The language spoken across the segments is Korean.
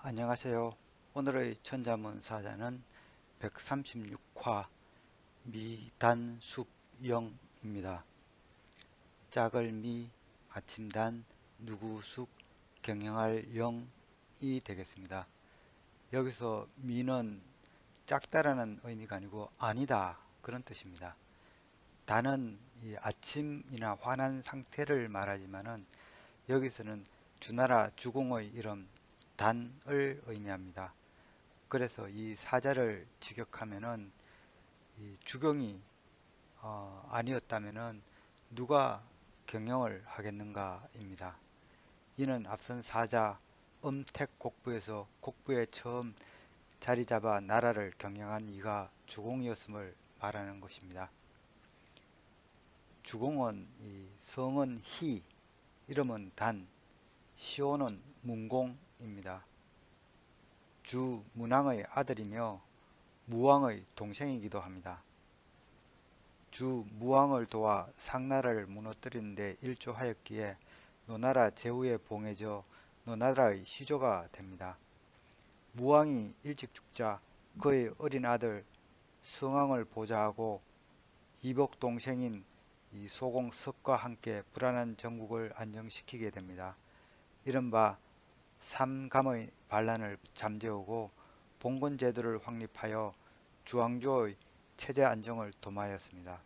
안녕하세요. 오늘의 천자문 사자는 136화 미단숙영입니다. 짝을 미, 아침단, 누구숙, 경영할 영이 되겠습니다. 여기서 미는 작다라는 의미가 아니고 아니다 그런 뜻입니다. 단은 이 아침이나 환한 상태를 말하지만은 여기서는 주나라 주공의 이름 단을 의미합니다. 그래서 이 사자를 직역하면은 이 주경이 아니었다면은 누가 경영을 하겠는가입니다. 이는 앞선 사자 음택곡부에서 곡부에 처음 자리 잡아 나라를 경영한 이가 주공이었음을 말하는 것입니다. 주공은 이 성은 희, 이름은 단, 시호는 문공입니다. 주 문왕의 아들이며 무왕의 동생이기도 합니다. 주 무왕을 도와 상나라를 무너뜨리는 데 일조하였기에 노나라 제후에 봉해져 노나라의 시조가 됩니다. 무왕이 일찍 죽자 그의 어린 아들 성왕을 보좌하고 이복 동생인 이 소공 석과 함께 불안한 정국을 안정시키게 됩니다. 이른바 삼감의 반란을 잠재우고 봉건 제도를 확립하여 주왕조의 체제 안정을 도모하였습니다.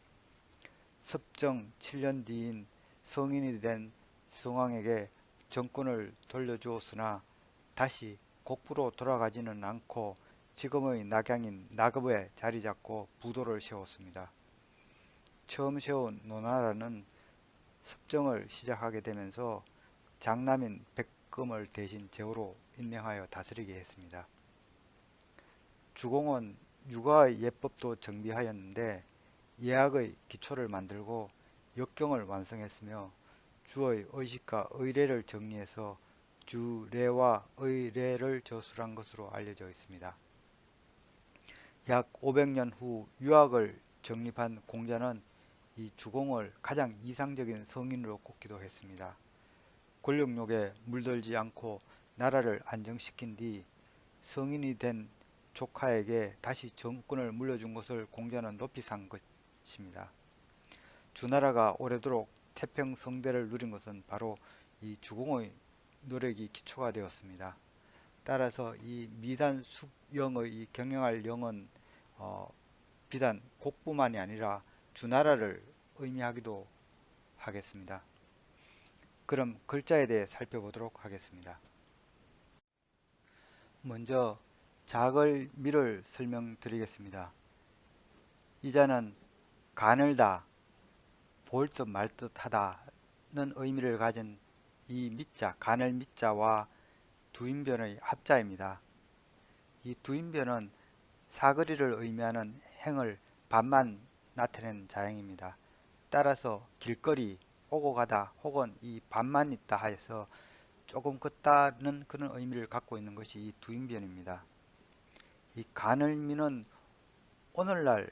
섭정 7년 뒤인 성인이 된 성왕에게 정권을 돌려주었으나 다시 곡부로 돌아가지는 않고 지금의 낙양인 나급에 자리잡고 부도를 세웠습니다. 처음 세운 노나라는 섭정을 시작하게 되면서 장남인 백금을 대신 제후로 임명하여 다스리게 했습니다. 주공은 육아의 예법도 정비하였는데 예학의 기초를 만들고 역경을 완성했으며 주의 의식과 의례를 정리해서 주례와 의례를 저술한 것으로 알려져 있습니다. 약 500년 후 유학을 정립한 공자는 이 주공을 가장 이상적인 성인으로 꼽기도 했습니다. 권력욕에 물들지 않고 나라를 안정시킨 뒤 성인이 된 조카에게 다시 정권을 물려준 것을 공자는 높이 산 것입니다. 주나라가 오래도록 태평성대를 누린 것은 바로 이 주공의 노력이 기초가 되었습니다. 따라서 이 미단숙영의 이 경영할 영은 비단 곡부만이 아니라 주나라를 의미하기도 하겠습니다. 그럼 글자에 대해 살펴보도록 하겠습니다. 먼저 작을 미를 설명드리겠습니다. 이 자는 가늘다, 볼 듯 말 듯 하다는 의미를 가진 이 미자, 가늘 미자와 두인변의 합자입니다. 이 두인변은 사거리를 의미하는 행을 반만 나타낸 자형입니다. 따라서 길거리, 오고 가다 혹은 이 반만 있다 하여서 조금 걷다는 그런 의미를 갖고 있는 것이 이 두인변입니다. 이 가늘미는 오늘날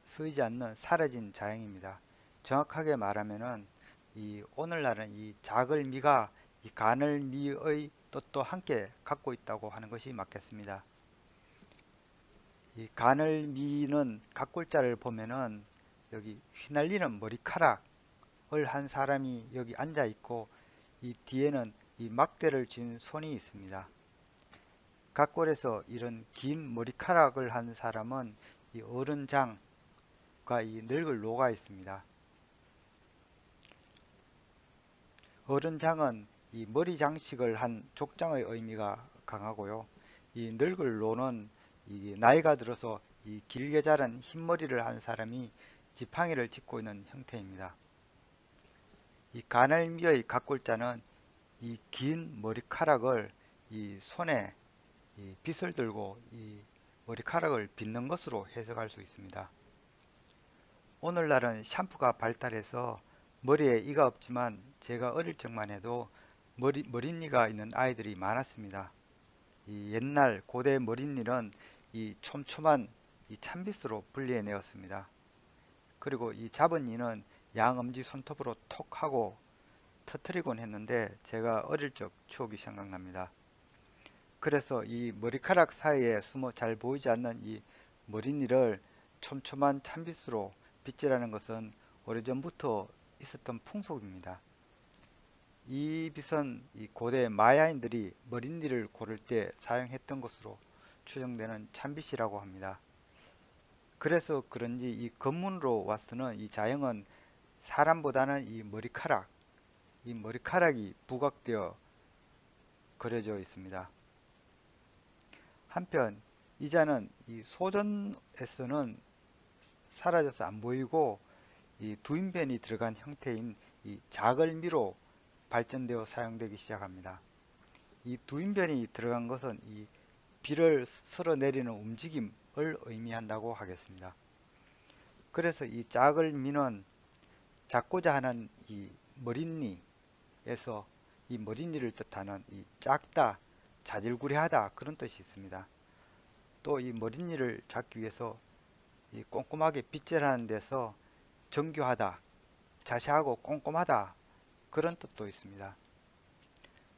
쓰이지 않는 사라진 자형입니다. 정확하게 말하면은 이 오늘날은 이 작을미가 이 가늘미의 뜻도 함께 갖고 있다고 하는 것이 맞겠습니다. 이 가늘미는 각골자를 보면은 여기 휘날리는 머리카락을 한 사람이 여기 앉아 있고 이 뒤에는 이 막대를 쥔 손이 있습니다. 각골에서 이런 긴 머리카락을 한 사람은 이 어른장과 이 늙을 노가 있습니다. 어른장은 이 머리 장식을 한 족장의 의미가 강하고요. 이 늙을 노는 이 나이가 들어서 이 길게 자란 흰머리를 한 사람이 지팡이를 짚고 있는 형태입니다. 이 가늘미의 각골자는 이 긴 머리카락을 이 손에 이 빗을 들고 이 머리카락을 빗는 것으로 해석할 수 있습니다. 오늘날은 샴푸가 발달해서 머리에 이가 없지만 제가 어릴 적만 해도 머릿니가 있는 아이들이 많았습니다. 이 옛날 고대 머릿니는 이 촘촘한 이 찬빗으로 분리해내었습니다. 그리고 이 잡은 이는 양엄지 손톱으로 톡 하고 터트리곤 했는데 제가 어릴 적 추억이 생각납니다. 그래서 이 머리카락 사이에 숨어 잘 보이지 않는 이 머리니를 촘촘한 찬빗으로 빗질하는 것은 오래전부터 있었던 풍속입니다. 이 빗은 이 고대 마야인들이 머리니를 고를 때 사용했던 것으로 추정되는 찬빗이라고 합니다. 그래서 그런지 이 검문으로 와서는 이 자형은 사람보다는 이 머리카락이 부각되어 그려져 있습니다. 한편 이자는 이 소전에서는 사라져서 안 보이고 이 두인변이 들어간 형태인 이 자글미로 발전되어 사용되기 시작합니다. 이 두인변이 들어간 것은 이 비를 쓸어내리는 움직임을 의미한다고 하겠습니다. 그래서 이 자글미는 작고자 하는 이 머릿니에서 이 머릿니를 뜻하는 이 작다, 자질구레하다 그런 뜻이 있습니다. 또 이 머릿니를 잡기 위해서 이 꼼꼼하게 빗질하는 데서 정교하다, 자세하고 꼼꼼하다 그런 뜻도 있습니다.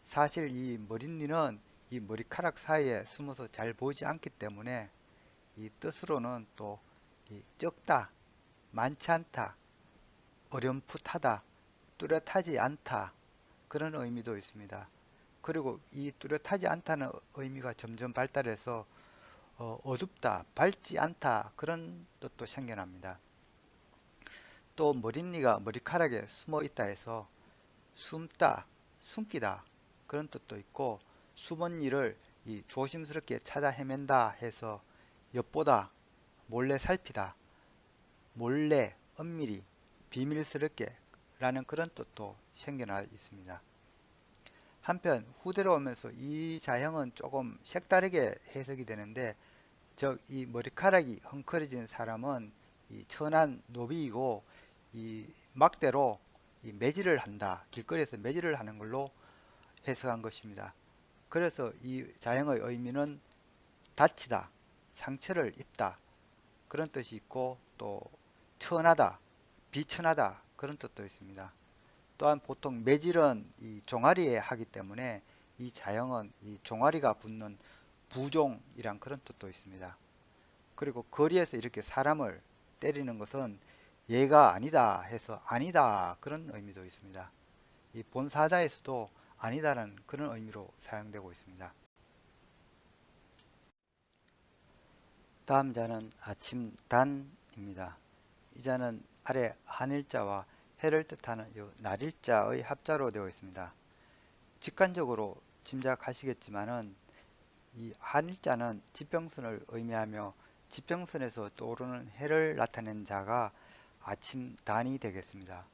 사실 이 머릿니는 이 머리카락 사이에 숨어서 잘 보이지 않기 때문에 이 뜻으로는 또 이 적다, 많지 않다, 어렴풋하다, 뚜렷하지 않다 그런 의미도 있습니다. 그리고 이 뚜렷하지 않다는 의미가 점점 발달해서 어둡다, 밝지 않다 그런 뜻도 생겨납니다. 또 머릿니가 머리카락에 숨어 있다 해서 숨다, 숨기다 그런 뜻도 있고 숨은 일을 이 조심스럽게 찾아 헤맨다 해서 엿보다, 몰래 살피다, 몰래, 은밀히, 비밀스럽게 라는 그런 뜻도 생겨나 있습니다. 한편 후대로 오면서 이 자형은 조금 색다르게 해석이 되는데 즉 이 머리카락이 헝클어진 사람은 이 천한 노비이고 이 막대로 이 매질을 한다. 길거리에서 매질을 하는 걸로 해석한 것입니다. 그래서 이 자형의 의미는 다치다, 상처를 입다 그런 뜻이 있고 또 천하다, 비천하다 그런 뜻도 있습니다. 또한 보통 매질은 이 종아리에 하기 때문에 이 자형은 이 종아리가 붙는 부종이란 그런 뜻도 있습니다. 그리고 거리에서 이렇게 사람을 때리는 것은 얘가 아니다 해서 아니다 그런 의미도 있습니다. 이 본사자에서도 아니다라는 그런 의미로 사용되고 있습니다. 다음 자는 아침단입니다. 이 자는 아래 한일자와 해를 뜻하는 이 날일자의 합자로 되어 있습니다. 직관적으로 짐작하시겠지만은 이 한일자는 지평선을 의미하며 지평선에서 떠오르는 해를 나타낸 자가 아침단이 되겠습니다.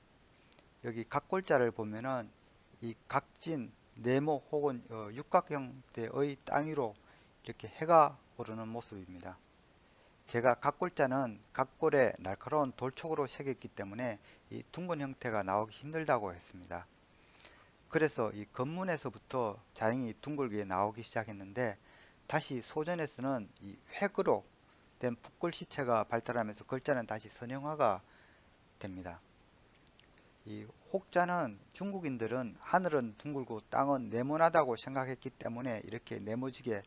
여기 각골자를 보면은 이 각진, 네모 혹은 육각 형태의 땅 위로 이렇게 해가 오르는 모습입니다. 제가 각골자는 각골에 날카로운 돌촉으로 새겼기 때문에 이 둥근 형태가 나오기 힘들다고 했습니다. 그래서 이 건문에서부터 자형이 둥글게 나오기 시작했는데 다시 소전에서는 이 획으로 된 붓글씨체가 발달하면서 글자는 다시 선형화가 됩니다. 이 혹자는 중국인들은 하늘은 둥글고 땅은 네모나다고 생각했기 때문에 이렇게 네모지게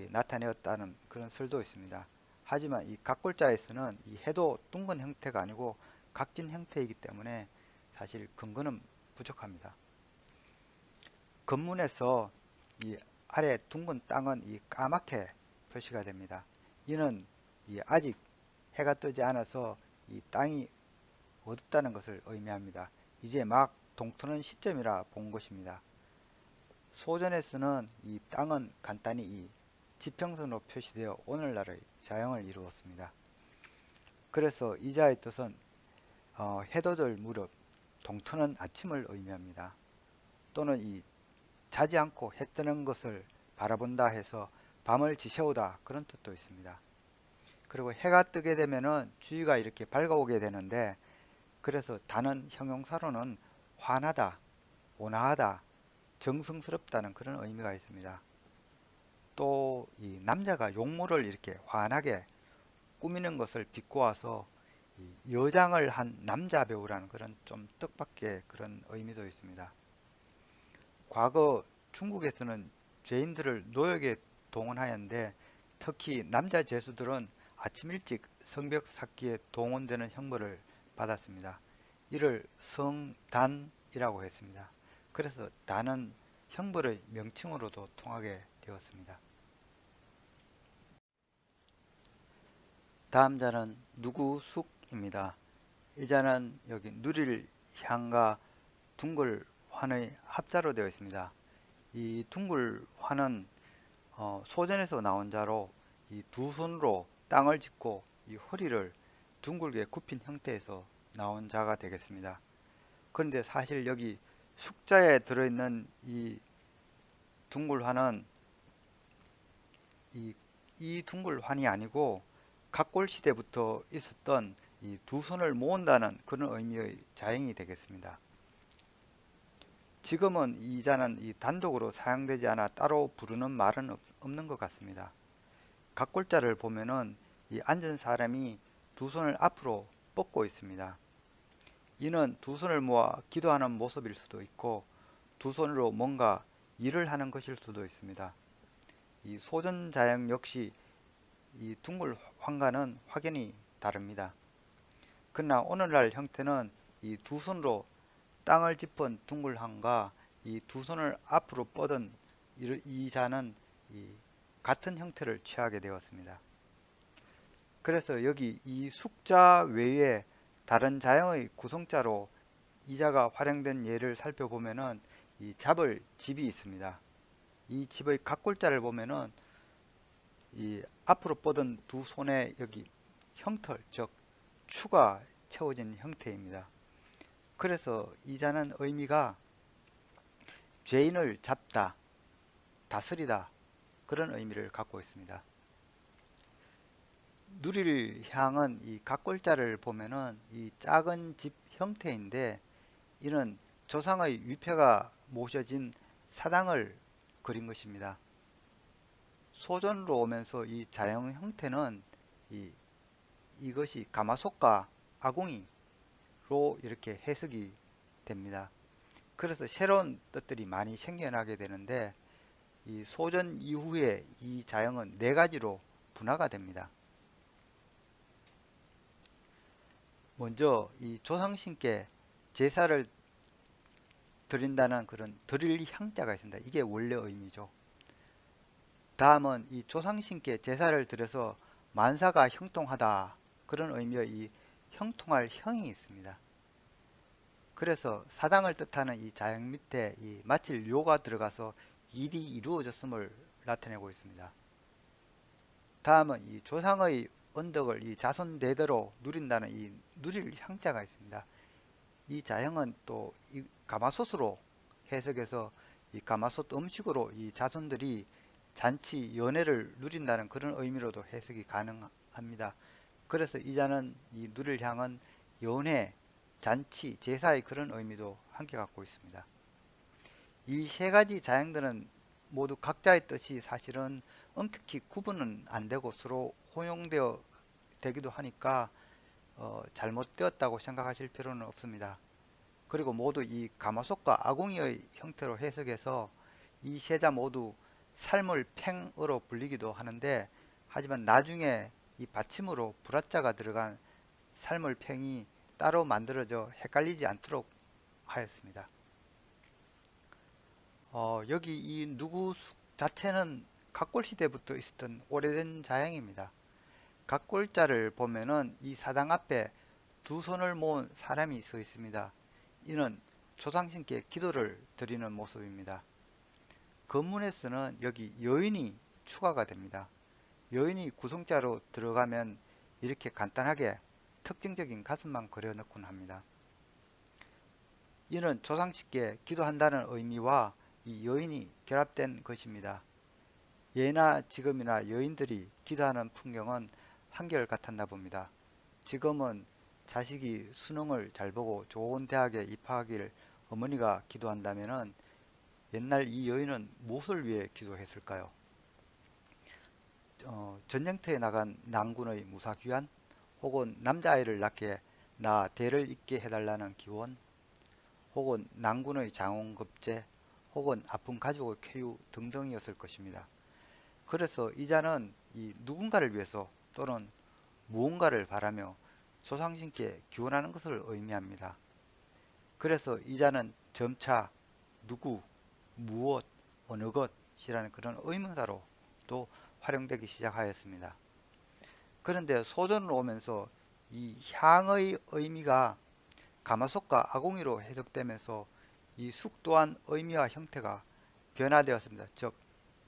나타내었다는 그런 설도 있습니다. 하지만 이 각골자에서는 이 해도 둥근 형태가 아니고 각진 형태이기 때문에 사실 근거는 부족합니다. 건문에서 이 아래 둥근 땅은 이 까맣게 표시가 됩니다. 이는 아직 해가 뜨지 않아서 이 땅이 어둡다는 것을 의미합니다. 이제 막 동트는 시점이라 본 것입니다. 소전에서는 이 땅은 간단히 이 지평선으로 표시되어 오늘날의 자형을 이루었습니다. 그래서 이자의 뜻은 해돋을 무렵, 동트는 아침을 의미합니다. 또는 이 자지 않고 해 뜨는 것을 바라본다 해서 밤을 지새우다 그런 뜻도 있습니다. 그리고 해가 뜨게 되면은 주위가 이렇게 밝아오게 되는데 그래서 다른 형용사로는 환하다, 온화하다, 정성스럽다는 그런 의미가 있습니다. 또 이 남자가 용모를 이렇게 환하게 꾸미는 것을 비꼬아서 여장을 한 남자 배우라는 그런 좀 뜻밖의 그런 의미도 있습니다. 과거 중국에서는 죄인들을 노역에 동원하였는데 특히 남자 죄수들은 아침 일찍 성벽 쌓기에 동원되는 형벌을 받았습니다. 이를 성단이라고 했습니다. 그래서 단은 형벌의 명칭으로도 통하게 되었습니다. 다음 자는 누구숙입니다. 이 자는 여기 누릴 향과 둥글환의 합자로 되어 있습니다. 이 둥글환은 소전에서 나온 자로 이 두 손으로 땅을 짚고 이 허리를 둥글게 굽힌 형태에서 나온 자가 되겠습니다. 그런데 사실 여기 숙자에 들어있는 이 둥글환은 이 둥글환이 아니고 각골 시대부터 있었던 이 두 손을 모은다는 그런 의미의 자형이 되겠습니다. 지금은 이 자는 이 단독으로 사용되지 않아 따로 부르는 말은 없는 것 같습니다. 각골자를 보면은 이 앉은 사람이 두 손을 앞으로 뻗고 있습니다. 이는 두 손을 모아 기도하는 모습일 수도 있고 두 손으로 뭔가 일을 하는 것일 수도 있습니다. 이 소전자형 역시 이 둥글 환과는 확연히 다릅니다. 그러나 오늘날 형태는 이 두 손으로 땅을 짚은 둥글함과 이 두 손을 앞으로 뻗은 이 자는 같은 형태를 취하게 되었습니다. 그래서 여기 이 숙자 외에 다른 자형의 구성자로 이 자가 활용된 예를 살펴보면은 이 잡을 집이 있습니다. 이 집의 각골자를 보면은 이 앞으로 뻗은 두 손에 여기 형털, 즉 추가 채워진 형태입니다. 그래서 이 자는 의미가 죄인을 잡다, 다스리다 그런 의미를 갖고 있습니다. 누릴 향은 이 각골자를 보면은 이 작은 집 형태인데 이는 조상의 위패가 모셔진 사당을 그린 것입니다. 소전으로 오면서 이 자형 형태는 이것이 가마솥과 아궁이로 이렇게 해석이 됩니다. 그래서 새로운 뜻들이 많이 생겨나게 되는데 이 소전 이후에 이 자형은 네 가지로 분화가 됩니다. 먼저 이 조상신께 제사를 드린다는 그런 드릴 향자가 있습니다. 이게 원래 의미죠. 다음은 이 조상신께 제사를 드려서 만사가 형통하다 그런 의미의 이 형통할 형이 있습니다. 그래서 사당을 뜻하는 이 자형 밑에 이 마칠 료가 들어가서 일이 이루어졌음을 나타내고 있습니다. 다음은 이 조상의 언덕을 이 자손 대대로 누린다는 이 누릴 향자가 있습니다. 이 자형은 또 이 가마솥으로 해석해서 이 가마솥 음식으로 이 자손들이 잔치 연회를 누린다는 그런 의미로도 해석이 가능합니다. 그래서 이 자는 이 누릴 향은 연회, 잔치, 제사의 그런 의미도 함께 갖고 있습니다. 이 세 가지 자형들은 모두 각자의 뜻이 사실은 엄격히 구분은 안 되고 서로 혼용되어 되기도 하니까 잘못되었다고 생각하실 필요는 없습니다. 그리고 모두 이 가마솥과 아궁이의 형태로 해석해서 이 세자 모두 삶을 팽으로 불리기도 하는데 하지만 나중에 이 받침으로 불화자가 들어간 삶을 팽이 따로 만들어져 헷갈리지 않도록 하였습니다. 여기 이 누구 자체는 각골 시대부터 있었던 오래된 자형입니다. 각골자를 보면은 이 사당 앞에 두 손을 모은 사람이 서 있습니다. 이는 조상신께 기도를 드리는 모습입니다. 건문에서는 여기 여인이 추가가 됩니다. 여인이 구성자로 들어가면 이렇게 간단하게 특징적인 가슴만 그려넣곤 합니다. 이는 조상신께 기도한다는 의미와 이 여인이 결합된 것입니다. 예나 지금이나 여인들이 기도하는 풍경은 한결같았나 봅니다. 지금은 자식이 수능을 잘 보고 좋은 대학에 입학하길 어머니가 기도한다면은 옛날 이 여인은 무엇을 위해 기도했을까요? 전쟁터에 나간 난군의 무사귀환, 혹은 남자아이를 낳게 나 대를 잇게 해달라는 기원, 혹은 난군의 장원급제, 혹은 아픈 가족의 쾌유 등등이었을 것입니다. 그래서 이자는 이 누군가를 위해서 또는 무언가를 바라며 조상신께 기원하는 것을 의미합니다. 그래서 이자는 점차 누구, 무엇, 어느 것이라는 그런 의문사로 또 활용되기 시작하였습니다. 그런데 소전으로 오면서 이 향의 의미가 가마솥과 아궁이로 해석되면서 이 숙 또한 의미와 형태가 변화되었습니다. 즉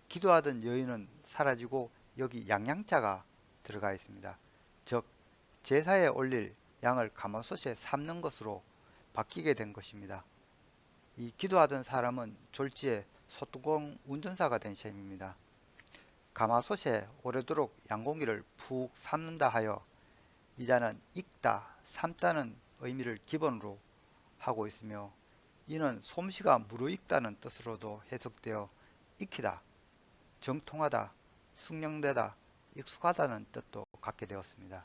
기도하던 여인은 사라지고 여기 양양자가 들어가 있습니다. 즉 제사에 올릴 양을 가마솥에 삶는 것으로 바뀌게 된 것입니다. 이 기도하던 사람은 졸지에 소뚜껑 운전사가 된 셈입니다. 가마솥에 오래도록 양고기를 푹 삶는다 하여 이자는 익다, 삶다는 의미를 기본으로 하고 있으며 이는 솜씨가 무르익다는 뜻으로도 해석되어 익히다, 정통하다, 숙련되다, 익숙하다는 뜻도 갖게 되었습니다.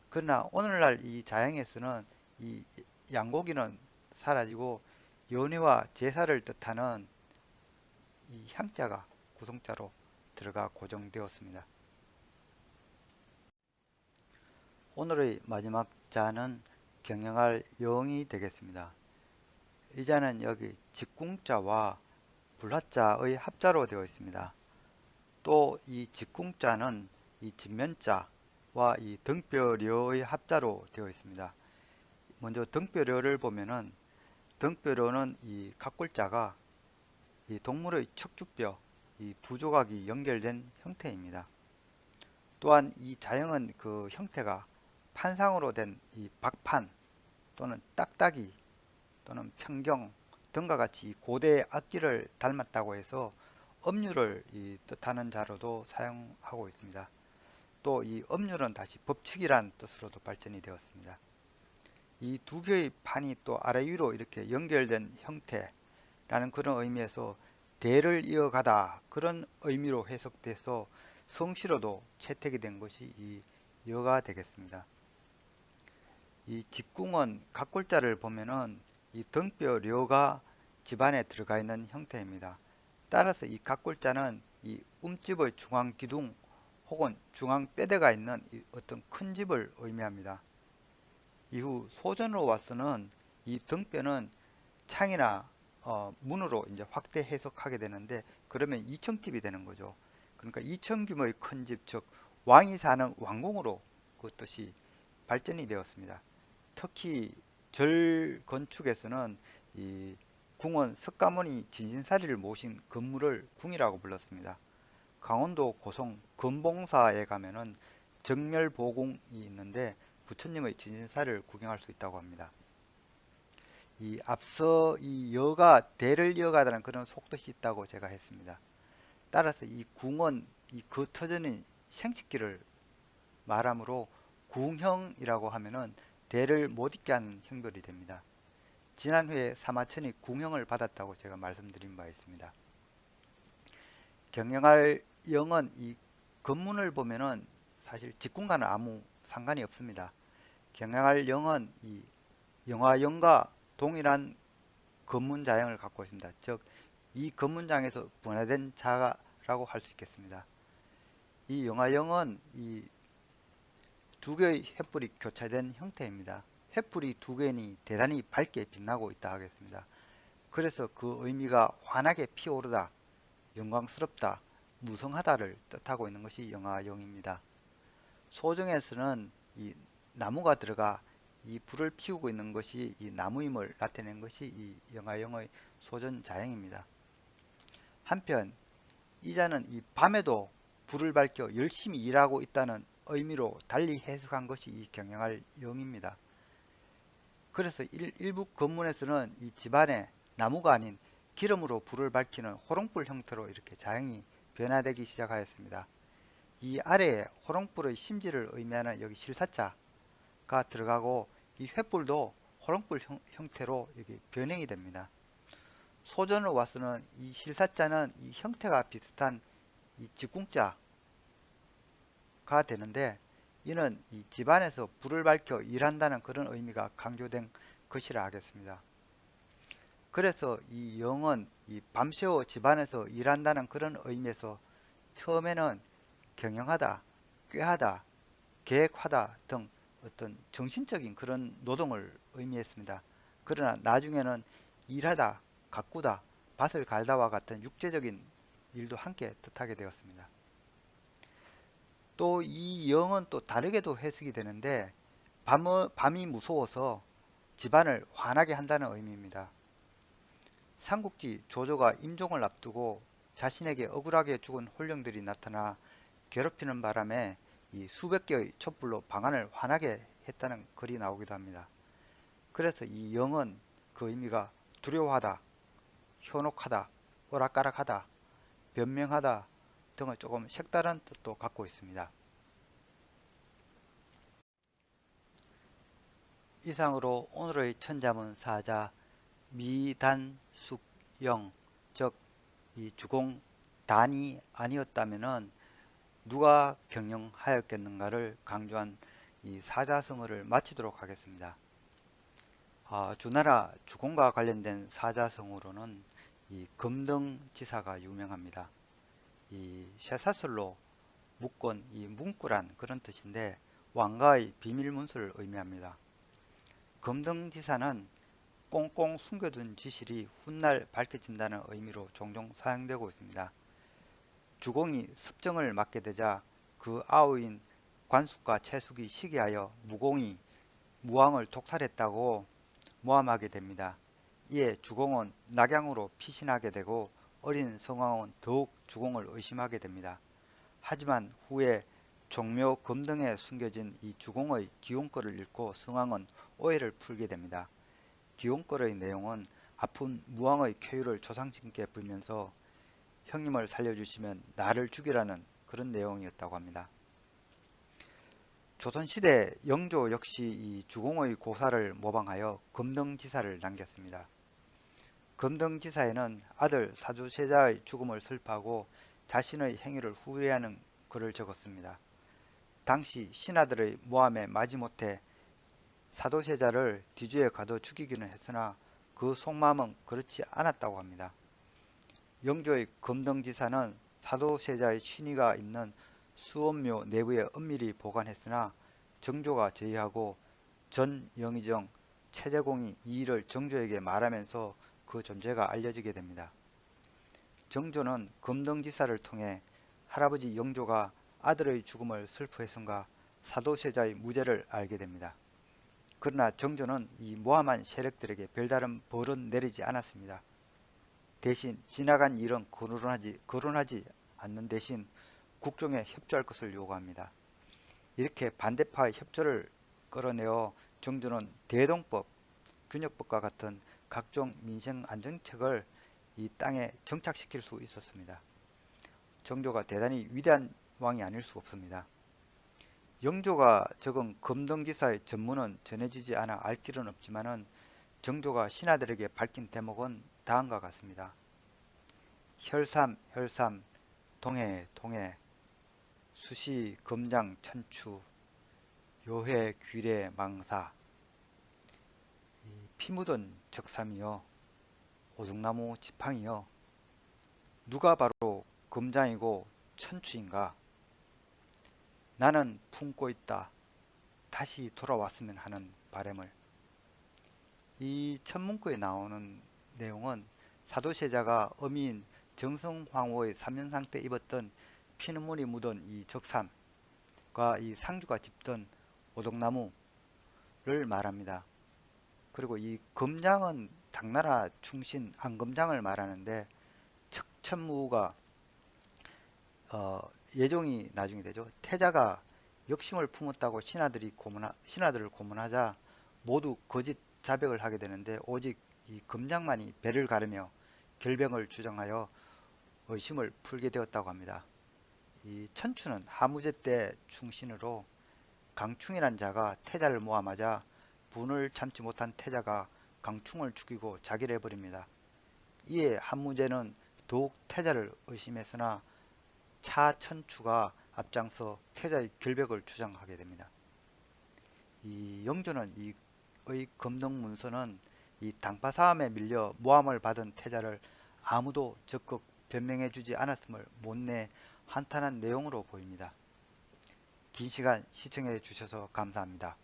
그러나 오늘날 이 자양에서는 이 양고기는 사라지고 연회와 제사를 뜻하는 이 향자가 구성자로 들어가 고정되었습니다. 오늘의 마지막 자는 경영할 영이 되겠습니다. 이 자는 여기 직궁자와 불화자의 합자로 되어 있습니다. 또 이 직궁자는 이 진면자와 이 등뼈려의 합자로 되어 있습니다. 먼저 등뼈려를 보면은 등뼈려는 이 각골자가 이 동물의 척추뼈 이 두 조각이 연결된 형태입니다. 또한 이 자형은 그 형태가 판상으로 된 이 박판 또는 딱딱이 또는 평경 등과 같이 고대의 악기를 닮았다고 해서 음률을 뜻하는 자로도 사용하고 있습니다. 또 이 음률은 다시 법칙이란 뜻으로도 발전이 되었습니다. 이 두 개의 판이 또 아래 위로 이렇게 연결된 형태라는 그런 의미에서 대를 이어가다 그런 의미로 해석돼서 성시로도 채택이 된 것이 이 여가 되겠습니다. 이 직궁은 각골자를 보면은 이 등뼈 려가 집안에 들어가 있는 형태입니다. 따라서 이 각골자는 이 움집의 중앙 기둥 혹은 중앙 뼈대가 있는 어떤 큰 집을 의미합니다. 이후 소전으로 와서는 이 등뼈는 창이나 문으로 이제 확대 해석하게 되는데 그러면 2층집이 되는 거죠. 그러니까 2층 규모의 큰 집, 즉 왕이 사는 왕궁으로 그 뜻이 발전이 되었습니다. 특히 절 건축에서는 이 궁은 석가모니 진신사리를 모신 건물을 궁이라고 불렀습니다. 강원도 고성 금봉사에 가면은 정멸보궁이 있는데 부처님의 진신사를 구경할 수 있다고 합니다. 이 앞서 이 여가 대를 이어가다는 그런 속뜻이 있다고 제가 했습니다. 따라서 이 궁은 이 겉터전인 생식기를 말하므로 궁형이라고 하면은 대를 못 잇게 하는 형벌이 됩니다. 지난 회에 사마천이 궁형을 받았다고 제가 말씀드린 바 있습니다. 경영할 영은 이 건문을 보면은 사실 직궁과는 아무 상관이 없습니다. 경영할 영은 이 영화영과 동일한 건문자형을 갖고 있습니다. 즉, 이 건문장에서 분해된 자라고 할 수 있겠습니다. 이 영화영은 이 두 개의 횃불이 교차된 형태입니다. 횃불이 두 개니 대단히 밝게 빛나고 있다 하겠습니다. 그래서 그 의미가 환하게 피어오르다, 영광스럽다, 무성하다를 뜻하고 있는 것이 영화영입니다. 소정에서는 이 나무가 들어가 이 불을 피우고 있는 것이 이 나무임을 나타낸 것이 이 영화영의 소전 자형입니다. 한편 이자는 이 밤에도 불을 밝혀 열심히 일하고 있다는 의미로 달리 해석한 것이 이 경영할 영입니다. 그래서 일부 건문에서는 이 집안에 나무가 아닌 기름으로 불을 밝히는 호롱불 형태로 이렇게 자형이 변화되기 시작하였습니다. 이 아래에 호롱불의 심지를 의미하는 여기 실사자가 들어가고 이 횃불도 호롱불 형태로 이렇게 변형이 됩니다. 소전으로 와서는 이 실사자는 이 형태가 비슷한 이 직궁자가 되는데 이는 이 집안에서 불을 밝혀 일한다는 그런 의미가 강조된 것이라 하겠습니다. 그래서 이 영은 이 밤새워 집안에서 일한다는 그런 의미에서 처음에는 경영하다, 꾀하다, 계획하다 등 어떤 정신적인 그런 노동을 의미했습니다. 그러나 나중에는 일하다, 가꾸다, 밭을 갈다와 같은 육체적인 일도 함께 뜻하게 되었습니다. 또 이 영은 또 다르게도 해석이 되는데 밤이 무서워서 집안을 환하게 한다는 의미입니다. 삼국지 조조가 임종을 앞두고 자신에게 억울하게 죽은 혼령들이 나타나 괴롭히는 바람에 이 수백 개의 촛불로 방안을 환하게 했다는 글이 나오기도 합니다. 그래서 이 영은 그 의미가 두려워하다, 현혹하다, 오락가락하다, 변명하다 등의 조금 색다른 뜻도 갖고 있습니다. 이상으로 오늘의 천자문 사자 미단숙영, 즉 이 주공 단이 아니었다면은 누가 경영하였겠는가를 강조한 이 사자성어를 마치도록 하겠습니다. 주나라 주공과 관련된 사자성어로는 이 금등지사가 유명합니다. 이 쇠사슬로 묶은 이 문구란 그런 뜻인데 왕가의 비밀문서를 의미합니다. 금등지사는 꽁꽁 숨겨둔 지실이 훗날 밝혀진다는 의미로 종종 사용되고 있습니다. 주공이 습정을 맡게 되자 그 아우인 관숙과 채숙이 시기하여 무공이 무왕을 독살했다고 모함하게 됩니다. 이에 주공은 낙양으로 피신하게 되고 어린 성왕은 더욱 주공을 의심하게 됩니다. 하지만 후에 종묘 금등에 숨겨진 이 주공의 기용거를 읽고 성왕은 오해를 풀게 됩니다. 기용거의 내용은 아픈 무왕의 쾌유를 조상님께 빌면서 형님을 살려주시면 나를 죽이라는 그런 내용이었다고 합니다. 조선시대 영조 역시 이 주공의 고사를 모방하여 금등지사를 남겼습니다. 금등지사에는 아들 사주세자의 죽음을 슬퍼하고 자신의 행위를 후회하는 글을 적었습니다. 당시 신하들의 모함에 마지못해 사도세자를 뒤주에 가둬 죽이기는 했으나 그 속마음은 그렇지 않았다고 합니다. 영조의 금등지사는 사도세자의 신의가 있는 수원묘 내부에 엄밀히 보관했으나 정조가 제의하고 전 영의정 최재공이 이 일을 정조에게 말하면서 그 존재가 알려지게 됩니다. 정조는 금등지사를 통해 할아버지 영조가 아들의 죽음을 슬퍼했음과 사도세자의 무죄를 알게 됩니다. 그러나 정조는 이 모함한 세력들에게 별다른 벌은 내리지 않았습니다. 대신 지나간 일은 거론하지 않는 대신 국정에 협조할 것을 요구합니다. 이렇게 반대파의 협조를 끌어내어 정조는 대동법, 균역법과 같은 각종 민생 안정책을 이 땅에 정착시킬 수 있었습니다. 정조가 대단히 위대한 왕이 아닐 수 없습니다. 영조가 적은 금등지사의 전문은 전해지지 않아 알 길은 없지만은 정조가 신하들에게 밝힌 대목은 다음과 같습니다. 혈삼, 동해, 수시, 금장, 천추, 요해, 귀례, 망사, 피 묻은 적삼이여, 오죽나무 지팡이여, 누가 바로 금장이고 천추인가? 나는 품고 있다. 다시 돌아왔으면 하는 바람을. 이 첫 문구에 나오는 내용은 사도세자가 어미인 정성황후의 3년상 때 입었던 피눈물이 묻은 이 적삼과 이 상주가 짚던 오덕나무를 말합니다. 그리고 이 금장은 당나라 충신 안금장을 말하는데 척천무가 예종이 나중에 되죠. 태자가 욕심을 품었다고 신하들을 고문하자 모두 거짓 자백을 하게 되는데 오직 이 금장만이 배를 가르며 결병을 주장하여 의심을 풀게 되었다고 합니다. 이 천추는 하무제 때 충신으로 강충이란 자가 태자를 모함하자 분을 참지 못한 태자가 강충을 죽이고 자기를 해버립니다. 이에 한무제는 더욱 태자를 의심했으나 차천추가 앞장서 태자의 결백을 주장하게 됩니다. 이 영조는 이의 금등문서는 이 당파사함에 밀려 모함을 받은 태자를 아무도 적극 변명해주지 않았음을 못내 한탄한 내용으로 보입니다. 긴 시간 시청해 주셔서 감사합니다.